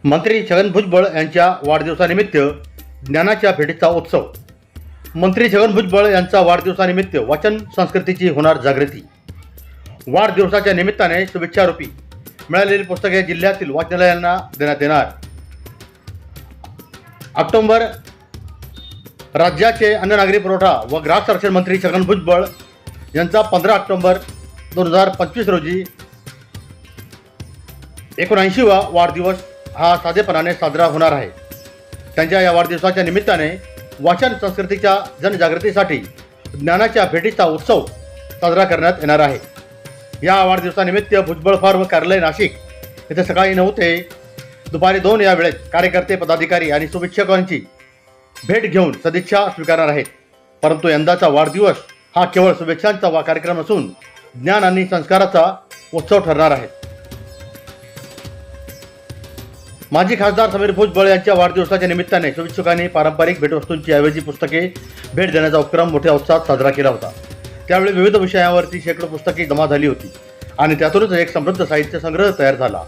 मंत्री छगन भुजबळ यांच्या वाढदिवसानिमित्त ज्ञानाच्या भेटीचा उत्सव। मंत्री छगन भुजबळ यांचा वाढदिवसानिमित्त वाचन संस्कृतीची होणार जागृती। वाढदिवसाच्या निमित्ताने शुभेच्छारूपी मिळालेली पुस्तके जिल्ह्यातील वाचनालयांना देण्यात येणार। ऑक्टोबर राज्याचे अन्न नागरी पुरवठा व ग्राहक संरक्षण मंत्री छगन भुजबळ यांचा 15 ऑक्टोबर 2025 रोजी 79वा वाढदिवस हा साधेपणाने साजरा होणार आहे। त्यांच्या या वाढदिवसाच्या निमित्ताने वाचन संस्कृतीच्या जनजागृतीसाठी ज्ञानाच्या भेटीचा उत्सव साजरा करण्यात येणार आहे। या वाढदिवसानिमित्त भुजबळ फार्म कार्यालय नाशिक येथे सकाळी 9 ते दुपारी 2 या वेळेत कार्यकर्ते, पदाधिकारी आणि शुभेच्छकांची भेट घेऊन सदिच्छा स्वीकारणार आहेत। परंतु यंदाचा वाढदिवस हा केवळ शुभेच्छांचा कार्यक्रम असून ज्ञान आणि संस्काराचा उत्सव ठरणार आहे। माजी खासदार समीर भुजबळ यांच्या वाढदिवसाच्या निमित्ताने शुभेच्छुकांनी पारंपरिक भेटवस्तूंची ऐवजी पुस्तके भेट देण्याचा उपक्रम मोठ्या उत्साहात साजरा केला होता। त्यावेळी विविध विषयांवरती शेकडो पुस्तके जमा झाली होती आणि त्यातूनच एक समृद्ध साहित्य संग्रह तयार झाला।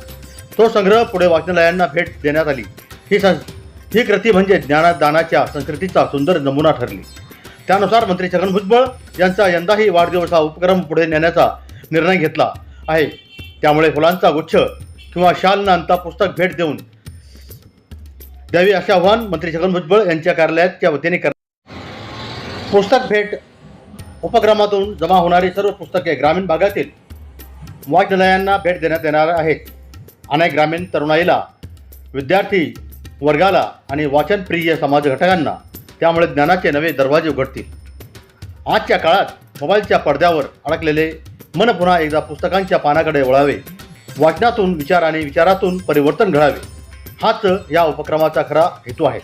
तो संग्रह पुढे वाचनालयांना भेट देण्यात आली। ही कृती म्हणजे ज्ञानदानाच्या संस्कृतीचा सुंदर नमुना ठरली। त्यानुसार मंत्री छगन भुजबळ यांचा यंदाही वाढदिवस हा उपक्रम पुढे नेण्याचा निर्णय घेतला आहे। त्यामुळे फुलांचा गुच्छ किंवा शाल न आणता पुस्तक भेट देऊन द्यावी असे आवाहन मंत्री छगन भुजबळ यांच्या कार्यालयाच्या वतीने करण्यात। पुस्तक भेट उपक्रमातून जमा होणारी सर्व पुस्तके ग्रामीण भागातील वाचनालयांना भेट देण्यात येणार आहेत। अनेक ग्रामीण तरुणाईला, विद्यार्थी वर्गाला आणि वाचनप्रिय समाज घटकांना त्यामुळे ज्ञानाचे नवे दरवाजे उघडतील। आजच्या काळात मोबाईलच्या पडद्यावर अडकलेले मन पुन्हा एकदा पुस्तकांच्या पानाकडे वळावे, वाचनातून विचार आणि विचारातून परिवर्तन घडावे, हाच या उपक्रमाचा खरा हेतू आहे।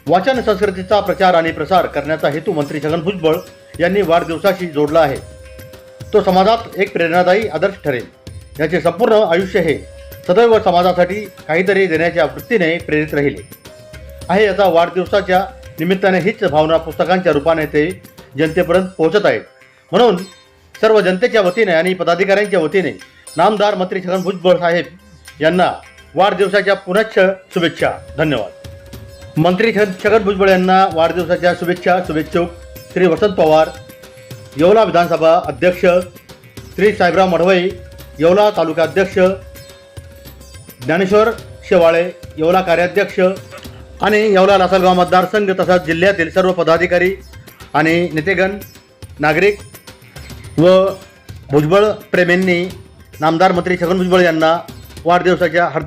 वाचन संस्कृतीचा प्रचार आणि प्रसार करण्याचा हेतू मंत्री छगन भुजबळ यांनी वाढदिवसाशी जोडला आहे। तो समाजात एक प्रेरणादायी आदर्श ठरेल। याचे संपूर्ण आयुष्य हे सदैव समाजासाठी काहीतरी देण्याच्या वृत्तीने प्रेरित राहिले आहे। याचा वाढदिवसाच्या निमित्ताने हीच भावना पुस्तकांच्या रूपाने ते जनतेपर्यंत पोहोचत आहेत। म्हणून सर्व जनतेच्या वतीने आणि पदाधिकाऱ्यांच्या वतीने नामदार मंत्री छगन भुजबळ साहेब यांना वाढदिवसाच्या पुनश्च शुभेच्छा। धन्यवाद। मंत्री छगन भुजबळ यांना वाढदिवसाच्या शुभेच्छा। शुभेच्छुक श्री वसंत पवार, येवला विधानसभा अध्यक्ष, श्री साहेबराव मढवई, येवला तालुका अध्यक्ष, ज्ञानेश्वर शेवाळे, येवला कार्याध्यक्ष आणि येवला लासलगाव मतदारसंघ तसंच जिल्ह्यातील सर्व पदाधिकारी आणि नेतेगण, नागरिक व भुजबळ प्रेमींनी नामदार मंत्री छगन भुजबळ यांना वाढदिवसाच्या